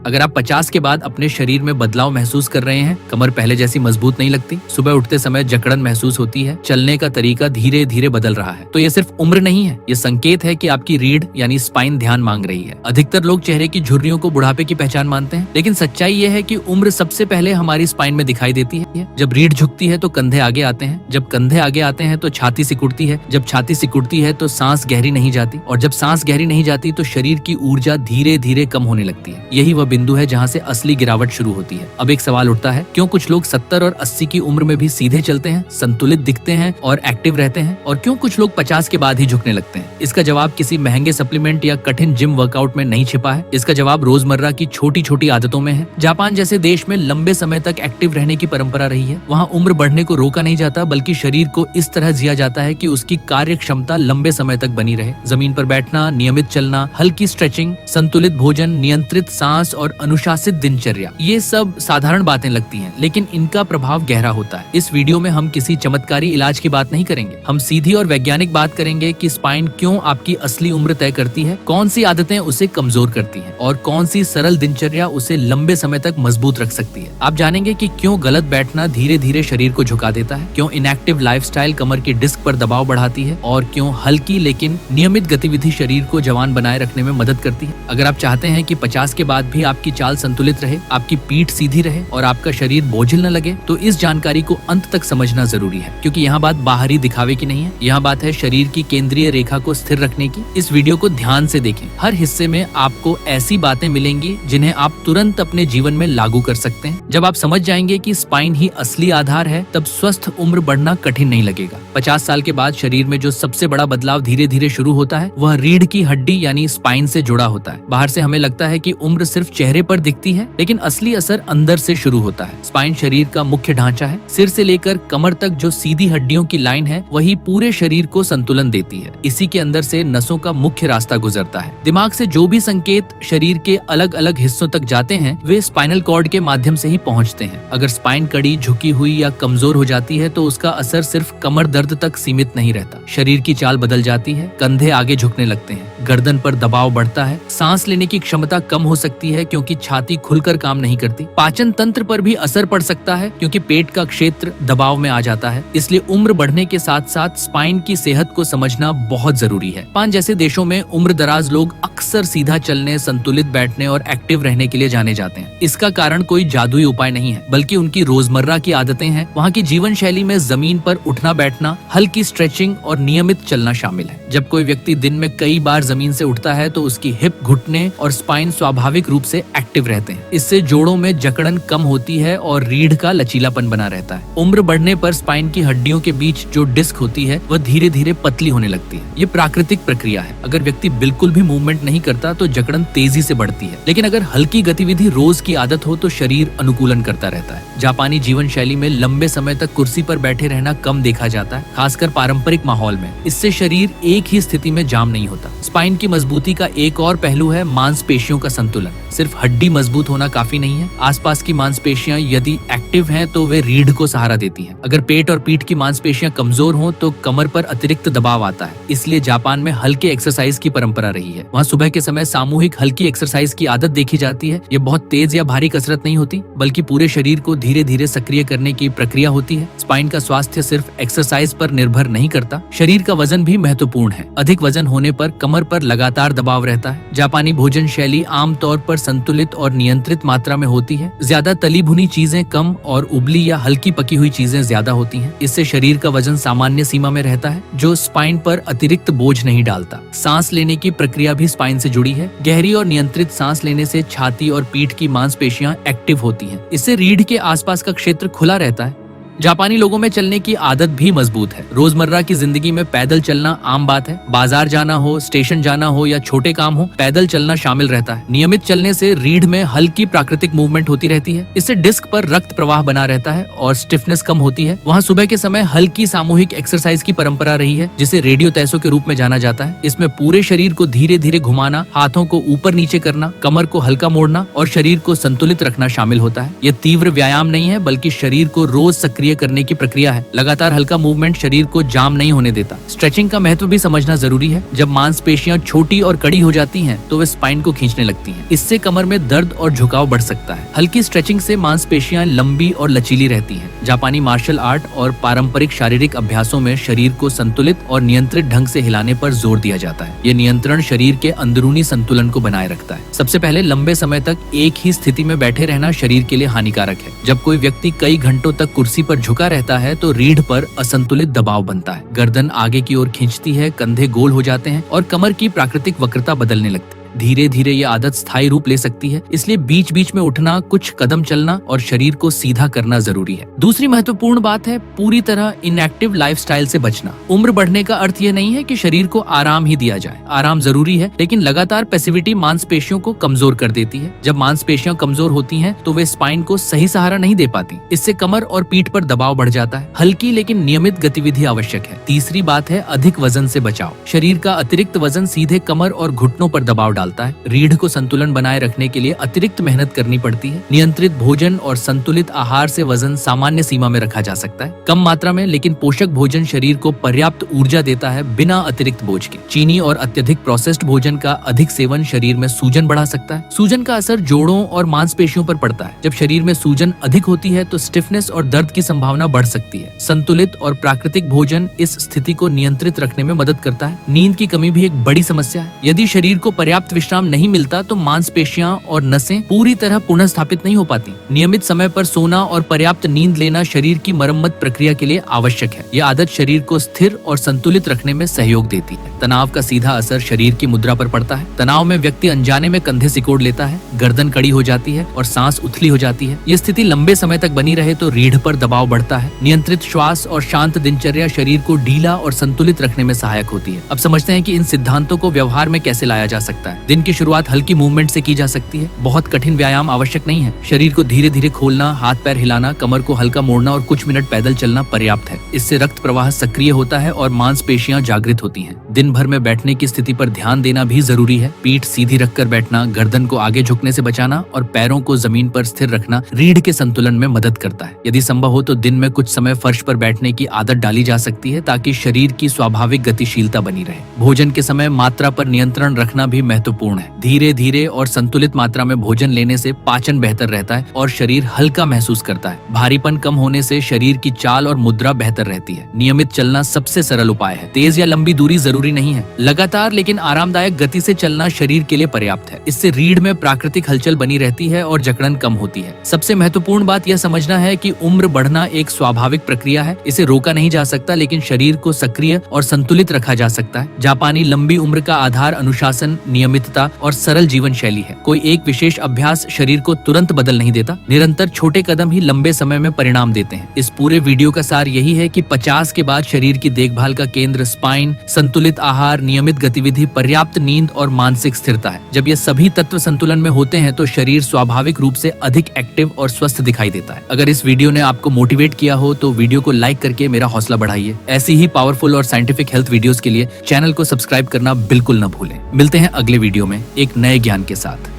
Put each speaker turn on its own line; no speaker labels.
अगर आप 50 के बाद अपने शरीर में बदलाव महसूस कर रहे हैं, कमर पहले जैसी मजबूत नहीं लगती, सुबह उठते समय जकड़न महसूस होती है, चलने का तरीका धीरे धीरे बदल रहा है, तो ये सिर्फ उम्र नहीं है, ये संकेत है कि आपकी रीढ़ यानी स्पाइन ध्यान मांग रही है। अधिकतर लोग चेहरे की झुर्रियों को बुढ़ापे की पहचान मानते हैं, लेकिन सच्चाई ये है कि उम्र सबसे पहले हमारी स्पाइन में दिखाई देती है। जब रीढ़ झुकती है तो कंधे आगे आते हैं, जब कंधे आगे आते हैं तो छाती सिकुड़ती है, जब छाती सिकुड़ती है तो सांस गहरी नहीं जाती, और जब सांस गहरी नहीं जाती तो शरीर की ऊर्जा धीरे धीरे कम होने लगती है। यही वह बिंदु है जहाँ से असली गिरावट शुरू होती है। अब एक सवाल उठता है, क्यों कुछ लोग 70 और 80 की उम्र में भी सीधे चलते हैं, संतुलित दिखते हैं और एक्टिव रहते हैं, और क्यों कुछ लोग 50 के बाद ही झुकने लगते हैं? इसका जवाब किसी महंगे सप्लीमेंट या कठिन जिम वर्कआउट में नहीं छिपा है। इसका जवाब रोजमर्रा की छोटी छोटी आदतों में है। जापान जैसे देश में लंबे समय तक एक्टिव रहने की परंपरा रही है। वहाँ उम्र बढ़ने को रोका नहीं जाता, बल्कि शरीर को इस तरह जिया जाता है कि उसकी कार्य क्षमता लंबे समय तक बनी रहे। जमीन पर बैठना, नियमित चलना, हल्की स्ट्रेचिंग, संतुलित भोजन, नियंत्रित सांस और अनुशासित दिनचर्या, ये सब साधारण बातें लगती हैं, लेकिन इनका प्रभाव गहरा होता है। इस वीडियो में हम किसी चमत्कारी इलाज की बात नहीं करेंगे। हम सीधी और वैज्ञानिक बात करेंगे कि स्पाइन क्यों आपकी असली उम्र तय करती है, कौन सी आदतें उसे कमजोर करती हैं, और कौन सी सरल दिनचर्या उसे लंबे समय तक मजबूत रख सकती है। आप जानेंगे कि क्यों गलत बैठना धीरे धीरे शरीर को झुका देता है, क्यों इनएक्टिव लाइफस्टाइल कमर की डिस्क पर दबाव बढ़ाती है, और क्यों हल्की लेकिन नियमित गतिविधि शरीर को जवान बनाए रखने में मदद करती है। अगर आप चाहते हैं कि 50 के बाद भी आपकी चाल संतुलित रहे, आपकी पीठ सीधी रहे और आपका शरीर बोझिल न लगे, तो इस जानकारी को अंत तक समझना जरूरी है, क्योंकि यहाँ बात बाहरी दिखावे की नहीं है, यहाँ बात है शरीर की केंद्रीय रेखा को स्थिर रखने की। इस वीडियो को ध्यान से देखें। हर हिस्से में आपको ऐसी बातें मिलेंगी जिन्हें आप तुरंत अपने जीवन में लागू कर सकते हैं। जब आप समझ जाएंगे कि स्पाइन ही असली आधार है, तब स्वस्थ उम्र बढ़ना कठिन नहीं लगेगा। 50 साल के बाद शरीर में जो सबसे बड़ा बदलाव धीरे धीरे शुरू होता है, वह रीढ़ की हड्डी यानी स्पाइन से जुड़ा होता है। बाहर से हमें लगता है कि उम्र सिर्फ चेहरे पर दिखती है, लेकिन असली असर अंदर से शुरू होता है। स्पाइन शरीर का मुख्य ढांचा है। सिर से लेकर कमर तक जो सीधी हड्डियों की लाइन है, वही पूरे शरीर को संतुलन देती है। इसी के अंदर से नसों का मुख्य रास्ता गुजरता है। दिमाग से जो भी संकेत शरीर के अलग अलग हिस्सों तक जाते हैं, वे स्पाइनल कॉर्ड के माध्यम से ही पहुंचते हैं। अगर स्पाइन कड़ी झुकी हुई या कमजोर हो जाती है, तो उसका असर सिर्फ कमर दर्द तक सीमित नहीं रहता। शरीर की चाल बदल जाती है, कंधे आगे झुकने लगते हैं, गर्दन पर दबाव बढ़ता है, सांस लेने की क्षमता कम हो सकती है क्योंकि छाती खुलकर काम नहीं करती। पाचन तंत्र पर भी असर पड़ सकता है क्योंकि पेट का क्षेत्र दबाव में आ जाता है। इसलिए उम्र बढ़ने के साथ साथ स्पाइन की सेहत को समझना बहुत जरूरी है। जापान जैसे देशों में उम्र दराज लोग अक्सर सीधा चलने, संतुलित बैठने और एक्टिव रहने के लिए जाने जाते हैं। इसका कारण कोई जादुई उपाय नहीं है, बल्कि उनकी रोजमर्रा की आदतें हैं। वहाँ की जीवन शैली में जमीन पर उठना बैठना, हल्की स्ट्रेचिंग और नियमित चलना शामिल है। जब कोई व्यक्ति दिन में कई बार जमीन से उठता है, तो उसकी हिप, घुटने और स्पाइन स्वाभाविक रूप से एक्टिव रहते हैं। इससे जोड़ों में जकड़न कम होती है और रीढ़ का लचीलापन बना रहता है। उम्र बढ़ने पर स्पाइन की हड्डियों के बीच जो डिस्क होती है, वह धीरे धीरे पतली होने लगती है। ये प्राकृतिक प्रक्रिया है। अगर व्यक्ति बिल्कुल भी मूवमेंट नहीं करता तो जकड़न तेजी से बढ़ती है, लेकिन अगर हल्की गतिविधि रोज की आदत हो तो शरीर अनुकूलन करता रहता है। जापानी जीवन शैली में लंबे समय तक कुर्सी पर बैठे रहना कम देखा जाता है, खासकर पारंपरिक माहौल में। इससे शरीर एक ही स्थिति में जाम नहीं होता। स्पाइन की मजबूती का एक और पहलू है मांसपेशियों का संतुलन। सिर्फ हड्डी मजबूत होना काफी नहीं है। आसपास की मांसपेशियां यदि एक्टिव हैं, तो वे रीढ़ को सहारा देती हैं। अगर पेट और पीठ की मांसपेशियां कमजोर हों, तो कमर पर अतिरिक्त दबाव आता है। इसलिए जापान में हल्के एक्सरसाइज की परंपरा रही है। वहाँ सुबह के समय सामूहिक हल्की एक्सरसाइज की आदत देखी जाती है। ये बहुत तेज या भारी कसरत नहीं होती, बल्कि पूरे शरीर को धीरे धीरे सक्रिय करने की प्रक्रिया होती है। स्पाइन का स्वास्थ्य सिर्फ एक्सरसाइज पर निर्भर नहीं करता, शरीर का वजन भी महत्वपूर्ण है। अधिक वजन होने पर कमर पर लगातार दबाव रहता है। जापानी भोजन शैली आमतौर पर संतुलित और नियंत्रित मात्रा में होती है। ज्यादा तली भुनी चीजें कम और उबली या हल्की पकी हुई चीजें ज्यादा होती हैं। इससे शरीर का वजन सामान्य सीमा में रहता है, जो स्पाइन पर अतिरिक्त बोझ नहीं डालता। सांस लेने की प्रक्रिया भी स्पाइन से जुड़ी है। गहरी और नियंत्रित सांस लेने से छाती और पीठ की मांसपेशियां एक्टिव होती हैं। इससे रीढ़ के आसपास का क्षेत्र खुला रहता है। जापानी लोगों में चलने की आदत भी मजबूत है। रोजमर्रा की जिंदगी में पैदल चलना आम बात है। बाजार जाना हो, स्टेशन जाना हो या छोटे काम हो, पैदल चलना शामिल रहता है। नियमित चलने से रीढ़ में हल्की प्राकृतिक मूवमेंट होती रहती है। इससे डिस्क पर रक्त प्रवाह बना रहता है और स्टिफनेस कम होती है। वहाँ सुबह के समय हल्की सामूहिक एक्सरसाइज की परंपरा रही है, जिसे रेडियो तैसो के रूप में जाना जाता है। इसमें पूरे शरीर को धीरे धीरे घुमाना, हाथों को ऊपर नीचे करना, कमर को हल्का मोड़ना और शरीर को संतुलित रखना शामिल होता है। यह तीव्र व्यायाम नहीं है, बल्कि शरीर को रोज सक्रिय सक्रिय करने की प्रक्रिया है। लगातार हल्का मूवमेंट शरीर को जाम नहीं होने देता। स्ट्रेचिंग का महत्व भी समझना जरूरी है। जब मांसपेशियां छोटी और कड़ी हो जाती हैं, तो वे स्पाइन को खींचने लगती हैं। इससे कमर में दर्द और झुकाव बढ़ सकता है। हल्की स्ट्रेचिंग से मांसपेशियां लंबी और लचीली रहती हैं। जापानी मार्शल आर्ट और पारंपरिक शारीरिक अभ्यासों में शरीर को संतुलित और नियंत्रित ढंग से हिलाने पर जोर दिया जाता है। ये नियंत्रण शरीर के अंदरूनी संतुलन को बनाए रखता है। सबसे पहले लंबे समय तक एक ही स्थिति में बैठे रहना शरीर के लिए हानिकारक है। जब कोई व्यक्ति कई घंटों तक कुर्सी पर झुका रहता है, तो रीढ़ पर असंतुलित दबाव बनता है। गर्दन आगे की ओर खींचती है, कंधे गोल हो जाते हैं और कमर की प्राकृतिक वक्रता बदलने लगती है। धीरे धीरे ये आदत स्थायी रूप ले सकती है। इसलिए बीच बीच में उठना, कुछ कदम चलना और शरीर को सीधा करना जरूरी है। दूसरी महत्वपूर्ण बात है पूरी तरह इनएक्टिव लाइफस्टाइल से बचना। उम्र बढ़ने का अर्थ ये नहीं है कि शरीर को आराम ही दिया जाए। आराम जरूरी है, लेकिन लगातार पैसिविटी मांसपेशियों को कमजोर कर देती है। जब मांसपेशियां कमजोर होती हैं, तो वे स्पाइन को सही सहारा नहीं दे पाती। इससे कमर और पीठ पर दबाव बढ़ जाता है। हल्की लेकिन नियमित गतिविधि आवश्यक है। तीसरी बात है अधिक वजन से बचाव। शरीर का अतिरिक्त वजन सीधे कमर और घुटनों पर दबाव डालता है। रीढ़ को संतुलन बनाए रखने के लिए अतिरिक्त मेहनत करनी पड़ती है। नियंत्रित भोजन और संतुलित आहार से वजन सामान्य सीमा में रखा जा सकता है। कम मात्रा में लेकिन पोषक भोजन शरीर को पर्याप्त ऊर्जा देता है, बिना अतिरिक्त बोझ के। चीनी और अत्यधिक प्रोसेस्ड भोजन का अधिक सेवन शरीर में सूजन बढ़ा सकता है। सूजन का असर जोड़ों और मांसपेशियों पर पड़ता है। जब शरीर में सूजन अधिक होती है, तो स्टिफनेस और दर्द की संभावना बढ़ सकती है। संतुलित और प्राकृतिक भोजन इस स्थिति को नियंत्रित रखने में मदद करता है। नींद की कमी भी एक बड़ी समस्या है। यदि शरीर को पर्याप्त विश्राम नहीं मिलता, तो मांसपेशियां और नसें पूरी तरह पुनः स्थापित नहीं हो पाती। नियमित समय पर सोना और पर्याप्त नींद लेना शरीर की मरम्मत प्रक्रिया के लिए आवश्यक है। यह आदत शरीर को स्थिर और संतुलित रखने में सहयोग देती है। तनाव का सीधा असर शरीर की मुद्रा पर पड़ता है। तनाव में व्यक्ति अनजाने में कंधे सिकोड़ लेता है, गर्दन कड़ी हो जाती है और सांस उथली हो जाती है। ये स्थिति लंबे समय तक बनी रहे तो रीढ़ पर दबाव बढ़ता है। नियंत्रित श्वास और शांत दिनचर्या शरीर को ढीला और संतुलित रखने में सहायक होती है। अब समझते हैं कि इन सिद्धांतों को व्यवहार में कैसे लाया जा सकता है। दिन की शुरुआत हल्की मूवमेंट से की जा सकती है। बहुत कठिन व्यायाम आवश्यक नहीं है। शरीर को धीरे धीरे खोलना, हाथ पैर हिलाना, कमर को हल्का मोड़ना और कुछ मिनट पैदल चलना पर्याप्त है। इससे रक्त प्रवाह सक्रिय होता है और मांसपेशियां जागृत होती हैं। दिन भर में बैठने की स्थिति पर ध्यान देना भी जरूरी है। पीठ सीधी रखकर बैठना, गर्दन को आगे झुकने से बचाना और पैरों को जमीन पर स्थिर रखना रीढ़ के संतुलन में मदद करता है। यदि संभव हो तो दिन में कुछ समय फर्श पर बैठने की आदत डाली जा सकती है, ताकि शरीर की स्वाभाविक गतिशीलता बनी रहे। भोजन के समय मात्रा पर नियंत्रण रखना भी महत्वपूर्ण है। धीरे धीरे और संतुलित मात्रा में भोजन लेने से पाचन बेहतर रहता है और शरीर हल्का महसूस करता है। भारीपन कम होने से शरीर की चाल और मुद्रा बेहतर रहती है। नियमित चलना सबसे सरल उपाय है। तेज या लंबी दूरी जरूरी नहीं है। लगातार लेकिन आरामदायक गति से चलना शरीर के लिए पर्याप्त है। इससे रीढ़ में प्राकृतिक हलचल बनी रहती है और जकड़न कम होती है। सबसे महत्वपूर्ण बात यह समझना है कि उम्र बढ़ना एक स्वाभाविक प्रक्रिया है। इसे रोका नहीं जा सकता, लेकिन शरीर को सक्रिय और संतुलित रखा जा सकता है। जापानी लंबी उम्र का आधार अनुशासन, नियमितता और सरल जीवन शैली है। कोई एक विशेष अभ्यास शरीर को तुरंत बदल नहीं देता। निरंतर छोटे कदम ही लंबे समय में परिणाम देते हैं। इस पूरे वीडियो का सार यही है कि 50 के बाद शरीर की देखभाल का केंद्र स्पाइन, संतुलित आहार, नियमित गतिविधि, पर्याप्त नींद और मानसिक स्थिरता है। जब ये सभी तत्व संतुलन में होते हैं, तो शरीर स्वाभाविक रूप से अधिक एक्टिव और स्वस्थ दिखाई देता है। अगर इस वीडियो ने आपको मोटिवेट किया हो, तो वीडियो को लाइक करके मेरा हौसला बढ़ाइए। ऐसी ही पावरफुल और साइंटिफिक हेल्थ वीडियोस के लिए चैनल को सब्सक्राइब करना बिल्कुल न भूलें। मिलते हैं अगले वीडियो में एक नए ज्ञान के साथ।